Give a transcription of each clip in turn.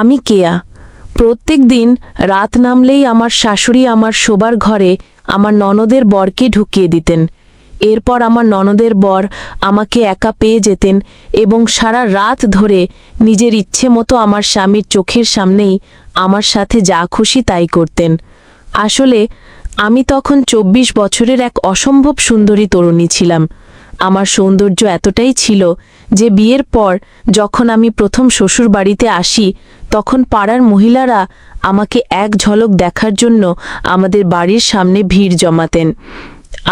আমি কেয়া। প্রত্যেক দিন রাত নামলেই আমার শাশুড়ি আমার শোবার ঘরে আমার ননদের বরকে ঢুকিয়ে দিতেন। এরপর আমার ননদের বর আমাকে একা পেয়ে যেতেন এবং সারা রাত ধরে নিজের ইচ্ছে মতো আমার স্বামীর চোখের সামনেই আমার সাথে যা খুশি তাই করতেন। আসলে আমি তখন ২৪ বছরের এক অসম্ভব সুন্দরী তরুণী ছিলাম। আমার সৌন্দর্য এতটাই ছিল যে বিয়ের পর যখন আমি প্রথম শ্বশুর বাড়িতে আসি তখন পাড়ার মহিলারা আমাকে এক ঝলক দেখার জন্য আমাদের বাড়ির সামনে ভিড় জমাতেন।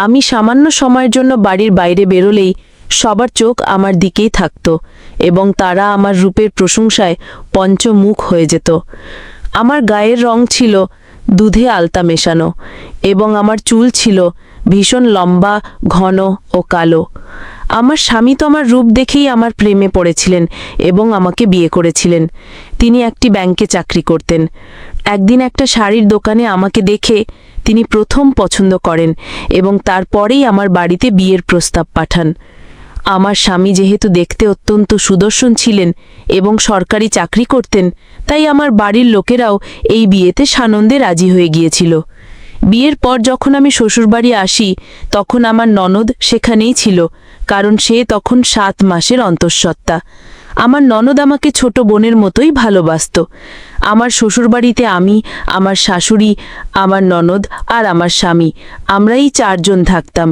আমি সামান্য সময়ের জন্য বাড়ির বাইরে বেরোলেই সবার চোখ আমার দিকেই থাকত এবং তারা আমার রূপের প্রশংসায় পঞ্চমুখ হয়ে যেত। আমার গায়ের রং ছিল দুধে আলতা মেশানো এবং আমার চুল ছিল ভীষণ লম্বা, ঘন ও কালো। আমার স্বামী তো আমার রূপ দেখেই আমার প্রেমে পড়েছিলেন এবং আমাকে বিয়ে করেছিলেন। তিনি একটি ব্যাংকে চাকরি করতেন। একদিন একটা শাড়ির দোকানে আমাকে দেখে তিনি প্রথম পছন্দ করেন এবং তারপরেই আমার বাড়িতে বিয়ের প্রস্তাব পাঠান। আমার স্বামী যেহেতু দেখতে অত্যন্ত সুদর্শন ছিলেন এবং সরকারি চাকরি করতেন, তাই আমার বাড়ির লোকেরাও এই বিয়েতে সানন্দে রাজি হয়ে গিয়েছিল। বিয়ের পর যখন আমি শ্বশুরবাড়ি আসি তখন আমার ননদ সেখানেই ছিল, কারণ সে তখন ৭ মাসের অন্তঃসত্ত্বা। আমার ননদ আমাকে ছোট বোনের মতোই ভালোবাসত। আমার শ্বশুরবাড়িতে আমি, আমার শাশুড়ি, আমার ননদ আর আমার স্বামী, আমরাই ৪ জন থাকতাম।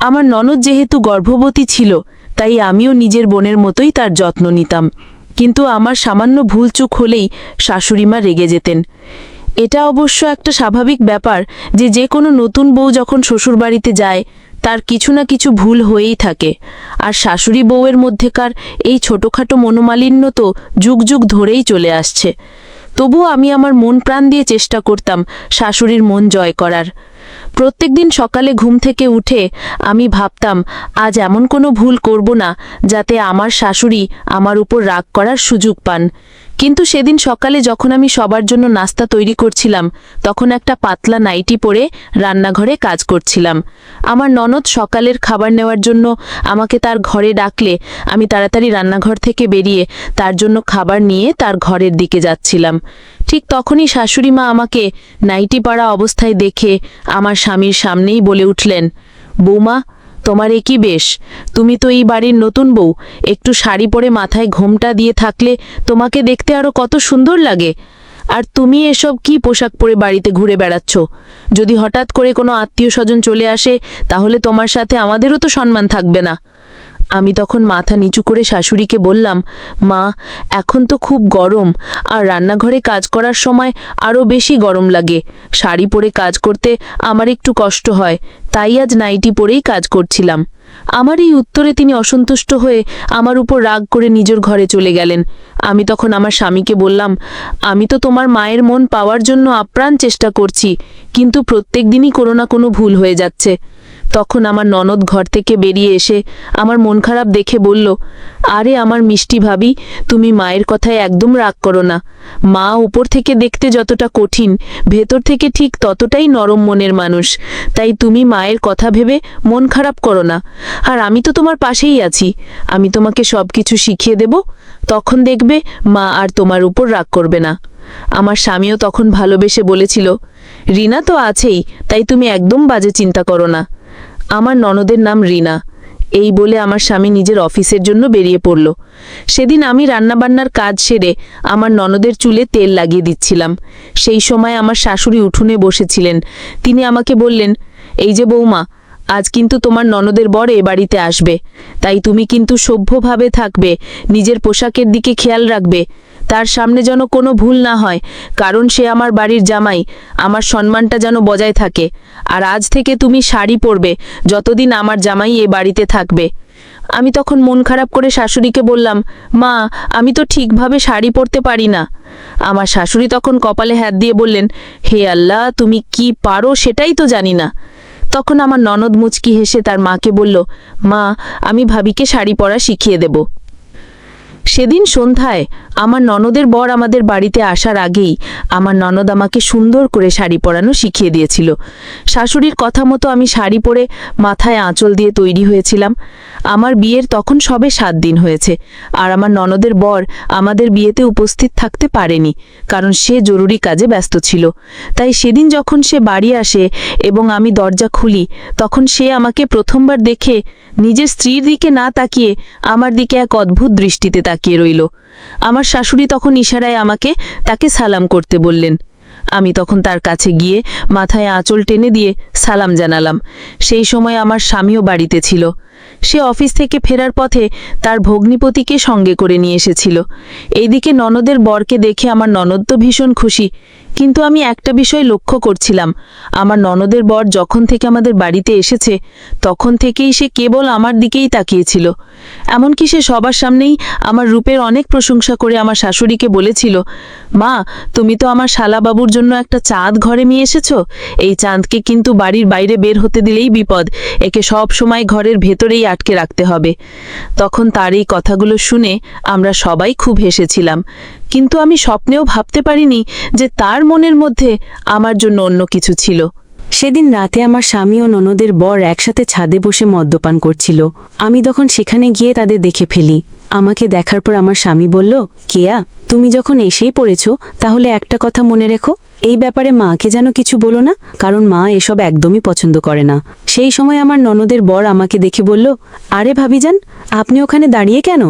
আমার ননদ যেহেতু গর্ভবতী ছিল, তাই আমিও নিজের বোনের মতোই তার যত্ন নিতাম। কিন্তু আমার সামান্য ভুলচুক হলেই শাশুড়িমা রেগে যেতেন। এটা অবশ্য একটা স্বাভাবিক ব্যাপার যে যে কোনো নতুন বউ যখন শ্বশুরবাড়িতে যায় তার কিছু না কিছু ভুল হয়েই থাকে। আর শাশুড়ি বউয়ের মধ্যেকার এই ছোটোখাটো মনোমালিন্য তো যুগ যুগ ধরেই চলে আসছে। তবুও আমি আমার মন প্রাণ দিয়ে চেষ্টা করতাম শাশুড়ির মন জয় করার। প্রত্যেকদিন সকালে ঘুম থেকে উঠে আমি ভাবতাম আজ এমন কোনো ভুল করব না যাতে আমার শাশুড়ি আমার উপর রাগ করার সুযোগ পান। কিন্তু সেদিন সকালে যখন আমি সবার জন্য নাস্তা তৈরি করছিলাম তখন একটা পাতলা নাইটি পরে রান্নাঘরে কাজ করছিলাম। আমার ননদ সকালের খাবার নেওয়ার জন্য আমাকে তার ঘরে ডাকলে আমি তাড়াতাড়ি রান্নাঘর থেকে বেরিয়ে তার জন্য খাবার নিয়ে তার ঘরের দিকে যাচ্ছিলাম। ঠিক তখনই শাশুড়ি মা আমাকে নাইটি পরা অবস্থায় দেখে আমার স্বামীর সামনেই বলে উঠলেন, বৌমা, তোমার এ কি বেশ? তুমি তো এই বাড়ির নতুন বউ, একটু শাড়ি পরে মাথায় ঘোমটা দিয়ে থাকলে তোমাকে দেখতে আরো কত সুন্দর লাগে। আর তুমি এসব কি পোশাক পরে বাড়িতে ঘুরে বেড়াচ্ছ? যদি হঠাৎ করে কোনো আত্মীয় স্বজন চলে আসে তাহলে তোমার সাথে আমাদেরও তো সম্মান থাকবে না। আমি তখন মাথা নিচু করে শাশুড়িকে বললাম, মা, এখন তো খুব গরম আর রান্নাঘরে কাজ করার সময় আরও বেশি গরম লাগে। শাড়ি পরে কাজ করতে আমার একটু কষ্ট হয়, তাই আজ নাইটি পরেই কাজ করছিলাম। আমার এই উত্তরে তিনি অসন্তুষ্ট হয়ে আমার উপর রাগ করে নিজের ঘরে চলে গেলেন। আমি তখন আমার স্বামীকে বললাম, আমি তো তোমার মায়ের মন পাওয়ার জন্য আপ্রাণ চেষ্টা করছি, কিন্তু প্রত্যেক দিনই কোনো না কোনো ভুল হয়ে যাচ্ছে। তখন আমার ননদ ঘর থেকে বেরিয়ে এসে আমার মন খারাপ দেখে বলল, আরে আমার মিষ্টি ভাবি, তুমি মায়ের কথায় একদম রাগ করো না। মা উপর থেকে দেখতে যতটা কঠিন, ভেতর থেকে ঠিক ততটাই নরম মনের মানুষ। তাই তুমি মায়ের কথা ভেবে মন খারাপ করো না। আর আমি তো তোমার পাশেই আছি, আমি তোমাকে সব কিছু শিখিয়ে দেব, তখন দেখবে মা আর তোমার উপর রাগ করবে না। আমার স্বামীও তখন ভালোবেসে বলেছিল, রিনা তো আছেই, তাই তুমি একদম বাজে চিন্তা করো না। আমার ননদের নাম রিনা। এই বলে আমার স্বামী নিজের অফিসের জন্য বেরিয়ে পড়ল। সেদিন আমি রান্নাবান্নার কাজ সেরে আমার ননদের চুলে তেল লাগিয়ে দিচ্ছিলাম। সেই সময় আমার শাশুড়ি উঠোনে বসেছিলেন। তিনি আমাকে বললেন, এই যে বৌমা, আজ কিন্তু তোমার ননদের বর এ বাড়িতে আসবে, তাই তুমি কিন্তু সভ্যভাবে থাকবে, নিজের পোশাকের দিকে খেয়াল রাখবে। তার সামনে যেন কোনো ভুল না হয়, কারণ সে আমার বাড়ির জামাই, আমার সম্মানটা যেন বজায় থাকে। আর আজ থেকে তুমি শাড়ি পরবে যতদিন আমার জামাই এ বাড়িতে থাকবে। আমি তখন মন খারাপ করে শাশুড়িকে বললাম, মা, আমি তো ঠিকভাবে শাড়ি পরতে পারি না। আমার শাশুড়ি তখন কপালে হাত দিয়ে বললেন, হে আল্লাহ, তুমি কি পারো সেটাই তো জানি না। তখন আমার ননদ মুচকি হেসে তার মাকে বলল, মা, আমি ভাবিকে শাড়ি পরা শিখিয়ে দেব। সেদিন সন্ধ্যায় আমার ননদের বর আমাদের বাড়িতে আসার আগেই আমার ননদ আমাকে সুন্দর করে শাড়ি পরানো শিখিয়ে দিয়েছিল। শাশুড়ির কথা মতো আমি শাড়ি পরে মাথায় আঁচল দিয়ে তৈরি হয়েছিলাম। আমার বিয়ের তখন সবে 7 দিন হয়েছে, আর আমার ননদের বর আমাদের বিয়েতে উপস্থিত থাকতে পারেনি, কারণ সে জরুরি কাজে ব্যস্ত ছিল। তাই সেদিন যখন সে বাড়ি আসে এবং আমি দরজা খুলি, তখন সে আমাকে প্রথমবার দেখে নিজের স্ত্রীর দিকে না তাকিয়ে আমার দিকে এক অদ্ভুত দৃষ্টিতে তাকিয়ে রইল। আমার শাশুড়ি তখন ইশারায় আমাকে তাকে সালাম করতে বললেন। আমি তখন তার কাছে গিয়ে মাথায় আঁচল টেনে দিয়ে সালাম জানালাম। সেই সময় আমার স্বামীও বাড়িতে ছিল। সে অফিস থেকে ফেরার পথে তার ভগ্নিপতিকে সঙ্গে করে নিয়ে এসেছিল। এইদিকে ননদের বরকে দেখে আমার ননদ তো ভীষণ খুশি, কিন্তু আমি একটা বিষয় লক্ষ্য করছিলাম। আমার ননদের বর যখন থেকে আমাদের বাড়িতে এসেছে তখন থেকেই সে কেবল আমার দিকেই তাকিয়েছিল। এমনকি সে সবার সামনেই আমার রূপের অনেক প্রশংসা করে আমার শাশুড়িকে বলেছিল, মা, তুমি তো আমার শালাবাবুর জন্য একটা চাঁদ ঘরে নিয়ে এসেছো। এই চাঁদকে কিন্তু বাড়ির বাইরে বের হতে দিলেই বিপদ, একে সব সময় ঘরের ভেতরেই আটকে রাখতে হবে। তখন তার এই কথাগুলো শুনে আমরা সবাই খুব হেসেছিলাম, কিন্তু আমি স্বপ্নেও ভাবতে পারিনি যে তার মনের মধ্যে আমার জন্য অন্য কিছু ছিল। সেদিন রাতে আমার স্বামী ও ননদের বর একসাথে ছাদে বসে মদ্যপান করছিল। আমি তখন সেখানে গিয়ে তাদের দেখে ফেলি। আমাকে দেখার পর আমার স্বামী বলল, কেয়া, তুমি যখন এসেই পড়েছো তাহলে একটা কথা মনে রেখো, এই ব্যাপারে মাকে যেন কিছু বলো না, কারণ মা এসব একদমই পছন্দ করে না। সেই সময় আমার ননদের বর আমাকে দেখে বলল, আরে ভাবিজান, আপনি ওখানে দাঁড়িয়ে কেন?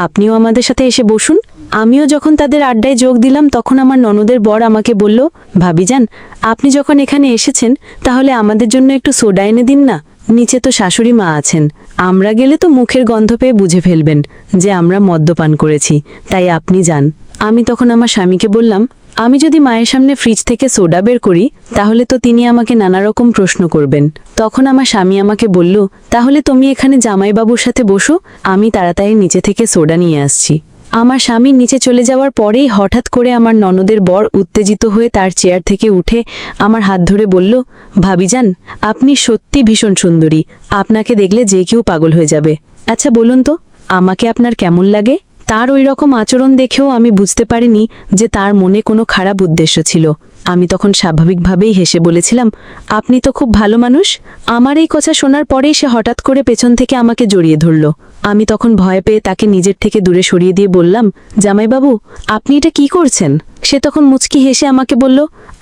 আপনিও আমাদের সাথে এসে বসুন। আমিও যখন তাদের আড্ডায় যোগ দিলাম তখন আমার ননদের বর আমাকে বলল, ভাবিজান, আপনি যখন এখানে এসেছেন তাহলে আমাদের জন্য একটু সোডা এনে দিন না, নিচে তো শাশুড়ি মা আছেন, আমরা গেলে তো মুখের গন্ধ পেয়ে বুঝে ফেলবেন যে আমরা মদ্যপান করেছি, তাই আপনি যান। আমি তখন আমার স্বামীকে বললাম, আমি যদি মায়ের সামনে ফ্রিজ থেকে সোডা বের করি তাহলে তো তিনি আমাকে নানা রকম প্রশ্ন করবেন। তখন আমার স্বামী আমাকে বলল, তাহলে তুমি এখানে জামাইবাবুর সাথে বসো, আমি তাড়াতাড়ি নিচে থেকে সোডা নিয়ে আসছি। আমার স্বামী নিচে চলে যাওয়ার পরেই হঠাৎ করে আমার ননদের বর উত্তেজিত হয়ে তার চেয়ার থেকে উঠে আমার হাত ধরে বলল, ভাবিজান, আপনি সত্যি ভীষণ সুন্দরী, আপনাকে দেখলে যে কেউ পাগল হয়ে যাবে। আচ্ছা বলুন তো, আমাকে আপনার কেমন লাগে? তার ওই রকম আচরণ দেখেও আমি বুঝতে পারিনি যে তার মনে কোনো খারাপ উদ্দেশ্য ছিল। আমি তখন স্বাভাবিকভাবেই হেসে বলেছিলাম, আপনি তো খুব ভালো মানুষ। আমার এই কথা শোনার পরেই সে হঠাৎ করে পেছন থেকে আমাকে জড়িয়ে ধরল। আমি তখন ভয় পেয়ে তাকে নিজের থেকে দূরে সরিয়ে দিয়ে বললাম, জামাইবাবু, আপনি এটা কি করছেন? সে তখন মুচকি হেসে আমাকে বলল,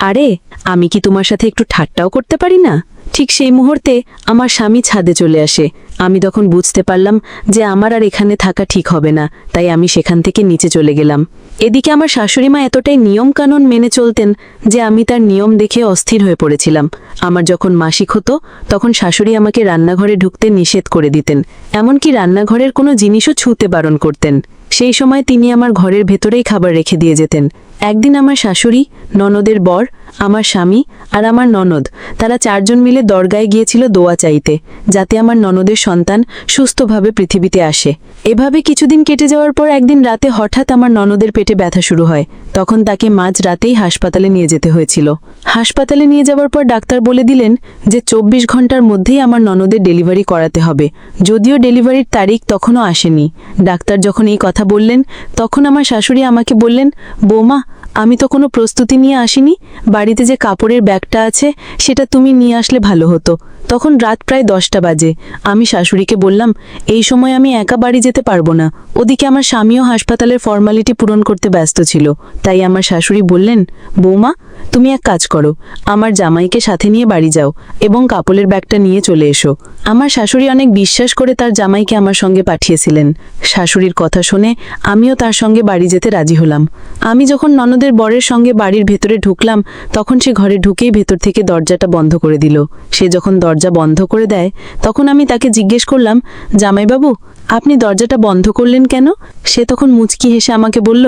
আরে, আমি কি তোমার সাথে একটু ঠাট্টাও করতে পারি না? ঠিক সেই মুহূর্তে আমার স্বামী ছাদে চলে আসে। আমি তখন বুঝতে পারলাম যে আমার আর এখানে থাকা ঠিক হবে না, তাই আমি সেখান থেকে নিচে চলে গেলাম। এদিকে আমার শাশুড়িমা এতটাই নিয়মকানুন মেনে চলতেন যে আমি তার নিয়ম দেখে অস্থির হয়ে পড়েছিলাম। আমার যখন মাসিক হতো তখন শাশুড়ি আমাকে রান্নাঘরে ঢুকতে নিষেধ করে দিতেন, এমনকি রান্নাঘরের কোনো জিনিসও ছুঁতে বারণ করতেন। সেই সময় তিনি আমার ঘরের ভেতরেই খাবার রেখে দিয়ে যেতেন। একদিন আমার শাশুড়ি, ননদের বর, আমার স্বামী আর আমার ননদ, তারা 4 জন মিলে দরগায় গিয়েছিল দোয়া চাইতে, যাতে আমার ননদের সন্তান সুস্থভাবে পৃথিবীতে আসে। এভাবে কিছুদিন কেটে যাওয়ার পর একদিন রাতে হঠাৎ আমার ননদের পেটে ব্যথা শুরু হয়। তখন তাকে মাঝ রাতেই হাসপাতালে নিয়ে যেতে হয়েছিল। হাসপাতালে নিয়ে যাওয়ার পর ডাক্তার বলে দিলেন যে 24 ঘন্টার মধ্যেই আমার ননদের ডেলিভারি করাতে হবে। যদিও ডেলিভারির তারিখ তখনও আসেনি। ডাক্তার যখন এই কথা বললেন তখন আমার শাশুড়ি আমাকে বললেন, বৌমা, আমি তো কোনো প্রস্তুতি নিয়ে আসিনি, বাড়িতে যে কাপড়ের ব্যাগটা আছে সেটা তুমি নিয়ে আসলে ভালো হতো। তখন রাত প্রায় 10টা বাজে। আমি শাশুড়িকে বললাম, এই সময় আমি একা বাড়ি যেতে পারবো না। ওদিকে আমার স্বামীও হাসপাতালের ফর্মালিটি পূরণ করতে ব্যস্ত ছিল। তাই আমার শাশুড়ি বললেন, বৌমা, তুমি এক কাজ করো, আমার জামাইকে সাথে নিয়ে বাড়ি যাও এবং কাপড়ের ব্যাগটা নিয়ে চলে এসো। আমার শাশুড়ি অনেক বিশ্বাস করে তার জামাইকে আমার সঙ্গে পাঠিয়েছিলেন। শাশুড়ির কথা শুনে আমিও তার সঙ্গে বাড়ি যেতে রাজি হলাম। আমি যখন ননদের বরের সঙ্গে বাড়ির ভেতরে ঢুকলাম তখন সে ঘরে ঢুকেই ভেতর থেকে দরজাটা বন্ধ করে দিল। সে যখন দরজা বন্ধ করে দেয় তখন আমি তাকে জিজ্ঞেস করলাম, জামাইবাবু, আপনি দরজাটা বন্ধ করলেন কেন? সে তখন মুচকি হেসে আমাকে বলল,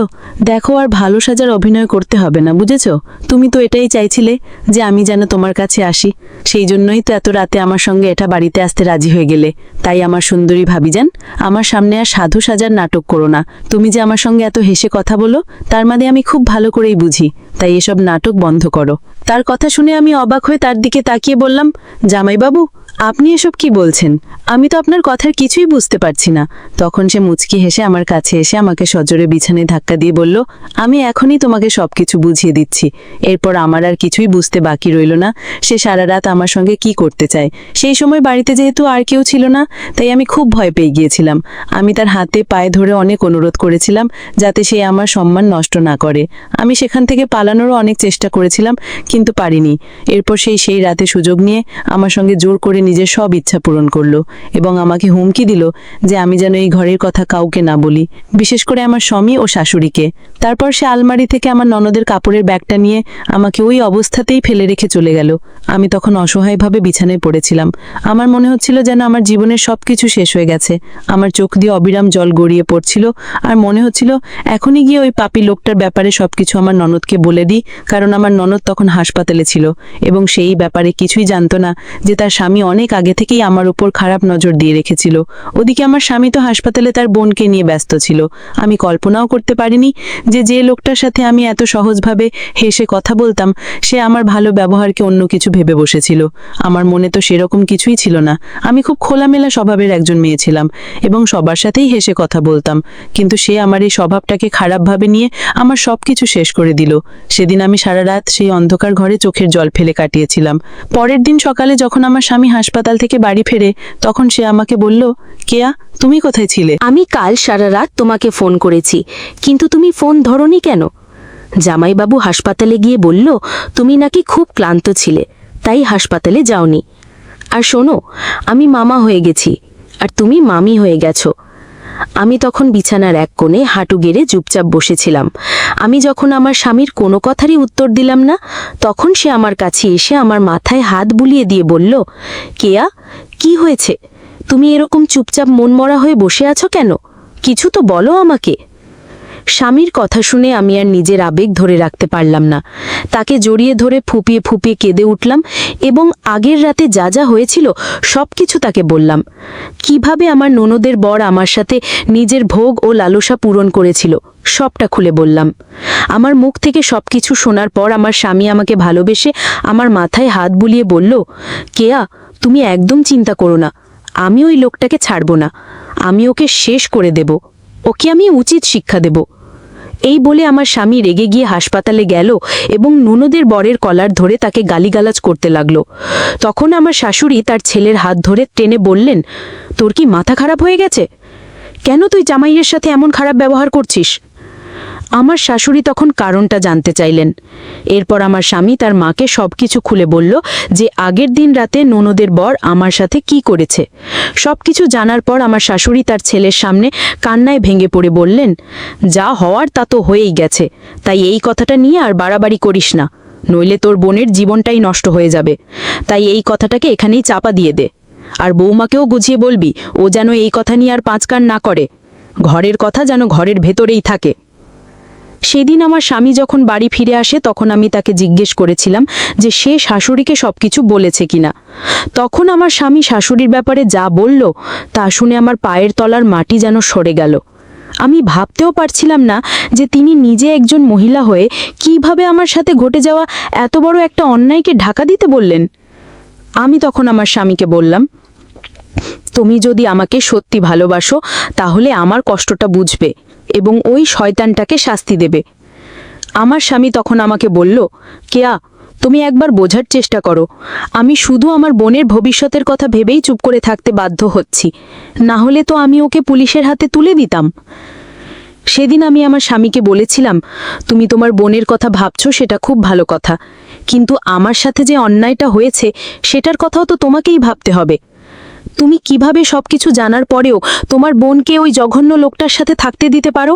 দেখো, আর ভালো সাজার অভিনয় করতে হবে না, বুঝেছ? তুমি তো এটাই চাইছিলে যে আমি যেন তোমার কাছে আসি, সেই জন্যই তো এত রাতে আমার সঙ্গে এটা বাড়িতে আসতে রাজি হয়ে গেলে। তাই আমার সুন্দরী ভাবিজান, আমার সামনে আর সাধু সাজার নাটক করো না। তুমি যে আমার সঙ্গে এত হেসে কথা বলো তার মানে আমি খুব ভালো করেই বুঝি, তাই এসব নাটক বন্ধ করো। তার কথা শুনে আমি অবাক হয়ে তার দিকে তাকিয়ে বললাম, জামাইবাবু, আপনি এসব কি বলছেন? আমি তো আপনার কথার কিছুই বুঝতে পারছি না। তখন সে মুচকি হেসে আমার কাছে এসে আমাকে সজোরে বিছানায় ধাক্কা দিয়ে বলল, আমি এখনই তোমাকে সবকিছু বুঝিয়ে দিচ্ছি। এরপর আমার আর কিছুই বুঝতে বাকি রইল না সে সারা রাত আমার সঙ্গে কি করতে চায়। সেই সময় বাড়িতে যেহেতু আর কেউ ছিল না, তাই আমি খুব ভয় পেয়ে গিয়েছিলাম। আমি তার হাতে পায়ে ধরে অনেক অনুরোধ করেছিলাম যাতে সে আমার সম্মান নষ্ট না করে। আমি সেখান থেকে পালানোরও অনেক চেষ্টা করেছিলাম, কিন্তু পারিনি। এরপর সেই রাতে সুযোগ নিয়ে আমার সঙ্গে জোর করে নিজের সব ইচ্ছা পূরণ করলো এবং আমাকে হুমকি দিল যে আমি যেন এই ঘরের কথা কাউকে না বলি, বিশেষ করে আমার স্বামী ও শাশুড়িকে। তারপর সে আলমারি থেকে আমার ননদের কাপড়ের ব্যাগটা নিয়ে আমাকে ওই অবস্থাতেই ফেলে রেখে চলে গেল। আমি তখন অসহায়ভাবে বিছানায় পড়েছিলাম। আমার মনে হচ্ছিল যেন আমার জীবনের সবকিছু শেষ হয়ে গেছে। আমার চোখ দিয়ে অবিরাম জল গড়িয়ে পড়ছিল, আর মনে হচ্ছিল এখনই গিয়ে ওই পাপী লোকটার ব্যাপারে সবকিছু আমার ননদকে বলে দিই, কারণ আমার ননদ তখন হাসপাতালে ছিল এবং সেই ব্যাপারে কিছুই জানতো না যে তার স্বামী অনেক আগে থেকেই আমার উপর খারাপ নজর দিয়ে রেখেছিল। ওদিকে আমার স্বামী তো হাসপাতালে তার বোনকে নিয়ে ব্যস্ত ছিল। আমি কল্পনাও করতে পারিনি যে লোকটার সাথে আমি এত সহজভাবে হেসে কথা বলতাম সে আমার ভালো ব্যবহারকে অন্য কিছু ভেবে বসেছিল। আমার মনে তো সেরকম কিছুই ছিল না। আমি খুব খোলামেলা স্বভাবের একজন মেয়ে ছিলাম এবং সবার সাথেই হেসে কথা বলতাম, কিন্তু সে আমার এই স্বভাবটাকে খারাপভাবে নিয়ে আমার সবকিছু শেষ করে দিল। সেদিন আমি সারা রাত সেই অন্ধকার ঘরে চোখের জল ফেলে কাটিয়েছিলাম। পরের দিন সকালে যখন আমার স্বামী হাসপাতাল থেকে বাড়ি ফেরে, তখন সে আমাকে বলল, কেয়া, তুমি কোথায় ছিলে? আমি কাল সারা রাত তোমাকে ফোন করেছি, কিন্তু তুমি ফোন ধরোনি কেন? জামাইবাবু হাসপাতালে গিয়ে বলল তুমি নাকি খুব ক্লান্ত ছিলে, তাই হাসপাতালে যাওনি। আর শোনো, আমি মামা হয়ে গেছি আর তুমি মামি হয়ে গেছো। আমি তখন বিছানার এক কোণে হাঁটু গেড়ে চুপচাপ বসেছিলাম। আমি যখন আমার স্বামীর কোনো কথারই উত্তর দিলাম না, তখন সে আমার কাছে এসে আমার মাথায় হাত বুলিয়ে দিয়ে বলল, কেয়া, কি হয়েছে? তুমি এরকম চুপচাপ মনমরা হয়ে বসে আছো কেন? কিছু তো বলো আমাকে। স্বামীর কথা শুনে আমি আর নিজের আবেগ ধরে রাখতে পারলাম না। তাকে জড়িয়ে ধরে ফুপিয়ে ফুপিয়ে কেঁদে উঠলাম এবং আগের রাতে যা যা হয়েছিল সবকিছু তাকে বললাম। কিভাবে আমার ননদের বর আমার সাথে নিজের ভোগ ও লালসা পূরণ করেছিল সবটা খুলে বললাম। আমার মুখ থেকে সবকিছু শোনার পর আমার স্বামী আমাকে ভালোবেসে আমার মাথায় হাত বুলিয়ে বলল, কেয়া, তুমি একদম চিন্তা করো না, আমি ওই লোকটাকে ছাড়ব না। আমি ওকে শেষ করে দেব, ওকে আমি উচিত শিক্ষা দেব। এই বলে আমার স্বামী রেগে গিয়ে হাসপাতালে গেল এবং ননদের বরের কলার ধরে তাকে গালিগালাজ করতে লাগলো। তখন আমার শাশুড়ি তার ছেলের হাত ধরে টেনে বললেন, তোর কি মাথা খারাপ হয়ে গেছে? কেন তুই জামাইয়ের সাথে এমন খারাপ ব্যবহার করছিস? আমার শাশুড়ি তখন কারণটা জানতে চাইলেন। এরপর আমার স্বামী তার মাকে সবকিছু খুলে বলল যে আগের দিন রাতে ননদের বর আমার সাথে কি করেছে। সবকিছু জানার পর আমার শাশুড়ি তার ছেলের সামনে কান্নায় ভেঙে পড়ে বললেন, যা হওয়ার তা তো হয়েই গেছে, তাই এই কথাটা নিয়ে আর বাড়াবাড়ি করিস না, নইলে তোর বোনের জীবনটাই নষ্ট হয়ে যাবে। তাই এই কথাটাকে এখানেই চাপা দিয়ে দে। আর বৌমাকেও বুঝিয়ে বলবি ও যেন এই কথা নিয়ে আর পাঁচ কান না করে, ঘরের কথা যেন ঘরের ভেতরেই থাকে। সেদিন আমার স্বামী যখন বাড়ি ফিরে আসে তখন আমি তাকে জিজ্ঞেস করেছিলাম যে সে শাশুড়িকে সবকিছু বলেছে কিনা। তখন আমার স্বামী শাশুড়ির ব্যাপারে যা বলল তা শুনে আমার পায়ের তলার মাটি যেন সরে গেল। আমি ভাবতেও পারছিলাম না যে তিনি নিজে একজন মহিলা হয়ে কিভাবে আমার সাথে ঘটে যাওয়া এত বড় একটা অন্যায়কে ঢাকা দিতে বললেন। আমি তখন আমার স্বামীকে বললাম, তুমি যদি আমাকে সত্যি ভালোবাসো তাহলে আমার কষ্টটা বুঝবে এবং ওই শয়তানটাকে শাস্তি দেবে। আমার স্বামী তখন আমাকে বলল, কেয়া, তুমি একবার বোঝার চেষ্টা করো, আমি শুধু আমার বোনের ভবিষ্যতের কথা ভেবেই চুপ করে থাকতে বাধ্য হচ্ছি, না হলে তো আমি ওকে পুলিশের হাতে তুলে দিতাম। সেদিন আমি আমার স্বামীকে বলেছিলাম, তুমি তোমার বোনের কথা ভাবছো সেটা খুব ভালো কথা, কিন্তু আমার সাথে যে অন্যায়টা হয়েছে সেটার কথাও তো তোমাকেই ভাবতে হবে। তুমি কিভাবে সবকিছু জানার পরেও তোমার বোনকে ওই জঘন্য লোকটার সাথে থাকতে দিতে পারো,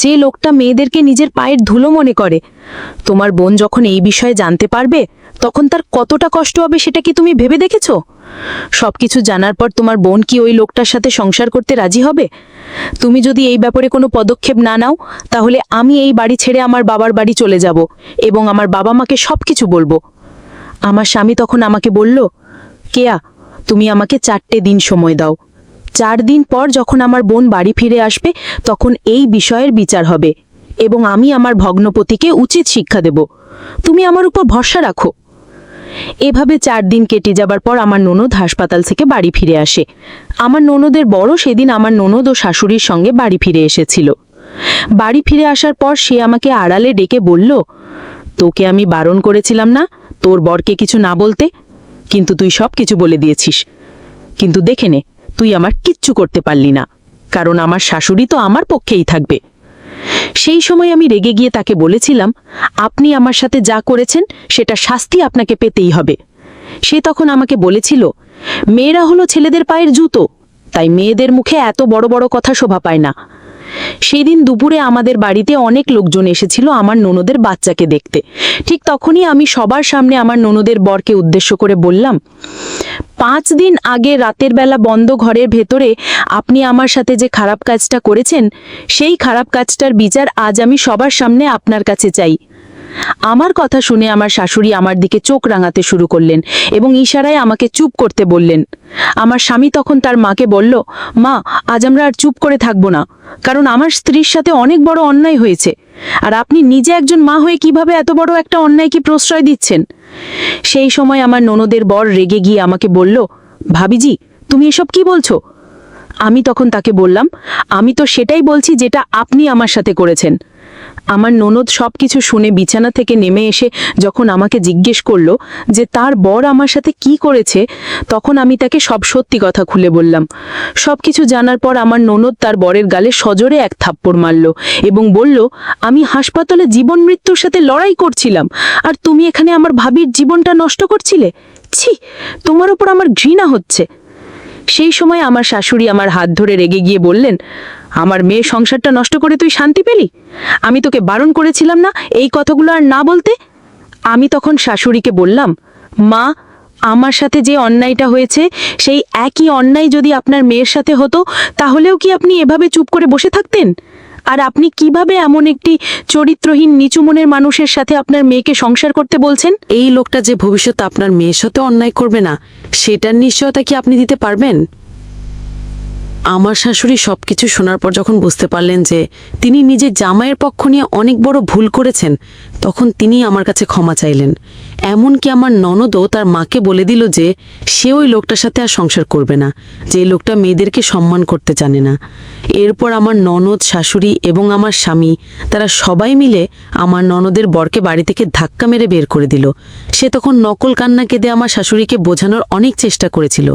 যে লোকটা মেয়েদেরকে নিজের পায়ের ধুলো মনে করে? তোমার বোন যখন এই বিষয়ে জানতে পারবে তখন তার কতটা কষ্ট হবে সেটা কি তুমি ভেবে দেখেছো? সবকিছু জানার পর তোমার বোন কি ওই লোকটার সাথে সংসার করতে রাজি হবে? তুমি যদি এই ব্যাপারে কোনো পদক্ষেপ না নাও তাহলে আমি এই বাড়ি ছেড়ে আমার বাবার বাড়ি চলে যাব এবং আমার বাবা মাকে সবকিছু বলবো। আমার স্বামী তখন আমাকে বলল, কেয়া, তুমি আমাকে 4টে দিন সময় দাও। 4 দিন পর যখন আমার বোন বাড়ি ফিরে আসবে তখন এই বিষয়ের বিচার হবে এবং আমি আমার ভগ্নপতিকে উচিত শিক্ষা দেব। তুমি আমার উপর ভরসা রাখো। এভাবে 4 দিন কেটে যাবার পর আমার ননদ হাসপাতাল থেকে বাড়ি ফিরে আসে। আমার ননদের বড় সেদিন আমার ননদ ও শাশুড়ির সঙ্গে বাড়ি ফিরে এসেছিল। বাড়ি ফিরে আসার পর সে আমাকে আড়ালে ডেকে বলল, তোকে আমি বারণ করেছিলাম না তোর বরকে কিছু না বলতে, কিন্তু তুই সব কিছু বলে দিয়েছিস। কিন্তু দেখে নে, তুই আমার কিচ্ছু করতে পারলি না, কারণ আমার শাশুড়ি তো আমার পক্ষেই থাকবে। সেই সময় আমি রেগে গিয়ে তাকে বলেছিলাম, আপনি আমার সাথে যা করেছেন সেটা শাস্তি আপনাকে পেতেই হবে। সে তখন আমাকে বলেছিল, মেয়েরা হলো ছেলেদের পায়ের জুতো, তাই মেয়েদের মুখে এত বড় বড় কথা শোভা পায় না। সেই দিন দুপুরে আমাদের বাড়িতে অনেক লোকজন এসেছিল আমার ননদের বাচ্চাকে দেখতে। ঠিক তখনই আমি সবার সামনে আমার ননদের বরকে উদ্দেশ্য করে বললাম, 5 দিন আগে রাতের বেলা বন্ধ ঘরের ভেতরে আপনি আমার সাথে যে খারাপ কাজটা করেছেন, সেই খারাপ কাজটার বিচার আজ আমি সবার সামনে আপনার কাছে চাই। আমার কথা শুনে আমার শাশুড়ি আমার দিকে চোখ রাঙাতে শুরু করলেন এবং ইশারায় আমাকে চুপ করতে বললেন। আমার স্বামী তখন তার মাকে বলল, মা, আজ আমরা আর চুপ করে থাকবো না, কারণ আমার স্ত্রীর সাথে অনেক বড় অন্যায় হয়েছে, আর আপনি নিজে একজন মা হয়ে কিভাবে এত বড় একটা অন্যায়কে প্রশ্রয় দিচ্ছেন। সেই সময় আমার ননদের বর রেগে গিয়ে আমাকে বলল, ভাবিজি, তুমি এসব কি বলছো? আমি তখন তাকে বললাম, আমি তো সেটাই বলছি যেটা আপনি আমার সাথে করেছেন। আমার ননদ সবকিছু শুনে বিছানা থেকে নেমে এসে যখন আমাকে জিজ্ঞেস করলো যে তার বর আমার সাথে কি করেছে, তখন আমি তাকে সব সত্যি কথা খুলে বললাম। সবকিছু জানার পর আমার ননদ তার বরের গালে সজোরে এক থাপ্পড় মারল এবং বলল, আমি হাসপাতালে জীবন মৃত্যুর সাথে লড়াই করছিলাম, আর তুমি এখানে আমার ভাবির জীবনটা নষ্ট করছিলে। ছি, তোমার উপর আমার ঘৃণা হচ্ছে। সেই সময় আমার শাশুড়ি আমার হাত ধরে রেগে গিয়ে বললেন, আমার মেয়ে সংসারটা নষ্ট করে তুই শান্তি পেলি? আমি তোকে বারণ করেছিলাম না এই কথাগুলো আর না বলতে? আমি তখন শাশুড়িকে বললাম, মা, আমার সাথে যে অন্যায়টা হয়েছে সেই একই অন্যায় যদি আপনার মেয়ের সাথে হতো, তাহলেও কি আপনি এভাবে চুপ করে বসে থাকতেন? আর আপনি কিভাবে এমন একটি চরিত্রহীন নিচু মনের মানুষের সাথে আপনার মেয়েকে সংসার করতে বলছেন? এই লোকটা যে ভবিষ্যতে আপনার মেয়ের সাথে অন্যায় করবে না, সেটার নিশ্চয়তা কি আপনি দিতে পারবেন? আমার শাশুড়ি সবকিছু শোনার পর যখন বুঝতে পারলেন যে তিনি নিজের জামাইয়ের পক্ষ নিয়ে অনেক বড় ভুল করেছেন, তখন তিনি আমার কাছে ক্ষমা চাইলেন। এমনকি আমার ননদও তার মাকে বলে দিল যে সে ওই লোকটার সাথে আর সংসার করবে না, যে লোকটা মেয়েদেরকে সম্মান করতে জানে না। এরপর আমার ননদ, শাশুড়ি এবং আমার স্বামী, তারা সবাই মিলে আমার ননদের বরকে বাড়ি থেকে ধাক্কা মেরে বের করে দিল। সে তখন নকল কান্না কেঁদে আমার শাশুড়িকে বোঝানোর অনেক চেষ্টা করেছিল,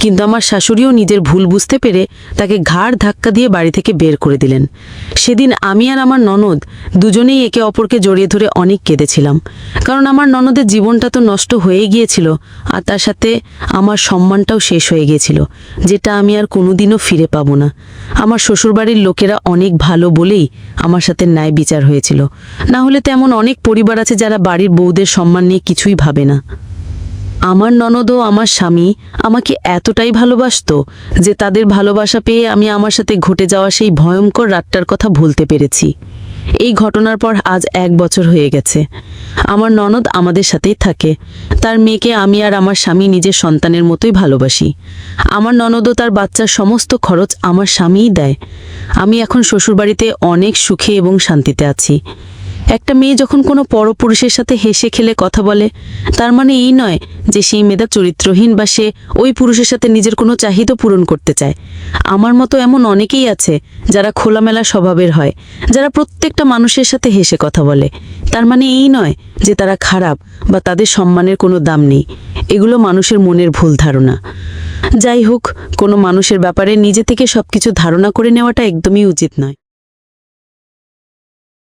কিন্তু আমার শাশুড়িও নিজের ভুল বুঝতে পেরে তাকে ঘাড় ধাক্কা দিয়ে বাড়ি থেকে বের করে দিলেন। সেদিন আমি আর আমার ননদ দুজনেই একে অপরকে জড়িয়ে ধরে অনেক কেঁদেছিলাম, কারণ আমার ননদের জীবনটা তো নষ্ট হয়ে গিয়েছিল, আর তার সাথে আমার সম্মানটাও শেষ হয়ে গিয়েছিল, যেটা আমি আর কোনোদিনও ফিরে পাবো না। আমার শ্বশুরবাড়ির লোকেরা অনেক ভালো বলেই আমার সাথে ন্যায় বিচার হয়েছিল, না হলে তেমন অনেক পরিবার আছে যারা বাড়ির বউদের সম্মান নিয়ে কিছুই ভাবে না। আমার ননদ ও আমার স্বামী আমাকে এতটাই ভালোবাসতো যে তাদের ভালোবাসা পেয়ে আমি আমার সাথে ঘটে যাওয়া সেই ভয়ঙ্কর রাতটার কথা ভুলতে পেরেছি। এই ঘটনার পর আজ 1 বছর হয়ে গেছে। আমার ননদ আমাদের সাথেই থাকে। তার মেয়েকে আমি আর আমার স্বামী নিজের সন্তানের মতোই ভালোবাসি। আমার ননদও তার বাচ্চার সমস্ত খরচ আমার স্বামীই দেয়। আমি এখন শ্বশুরবাড়িতে অনেক সুখে এবং শান্তিতে আছি। একটা মেয়ে যখন কোনো পরপুরুষের সাথে হেসে খেলে কথা বলে, তার মানে এই নয় যে সেই মেয়েটা চরিত্রহীন বা সে ওই পুরুষের সাথে নিজের কোনো চাহিদা পূরণ করতে চায়। আমার মতো এমন অনেকেই আছে যারা খোলামেলা স্বভাবের হয়, যারা প্রত্যেকটা মানুষের সাথে হেসে কথা বলে। তার মানে এই নয় যে তারা খারাপ বা তাদের সম্মানের কোনো দাম নেই। এগুলো মানুষের মনের ভুল ধারণা। যাই হোক, কোনো মানুষের ব্যাপারে নিজে থেকে সবকিছু ধারণা করে নেওয়াটা একদমই উচিত নয়।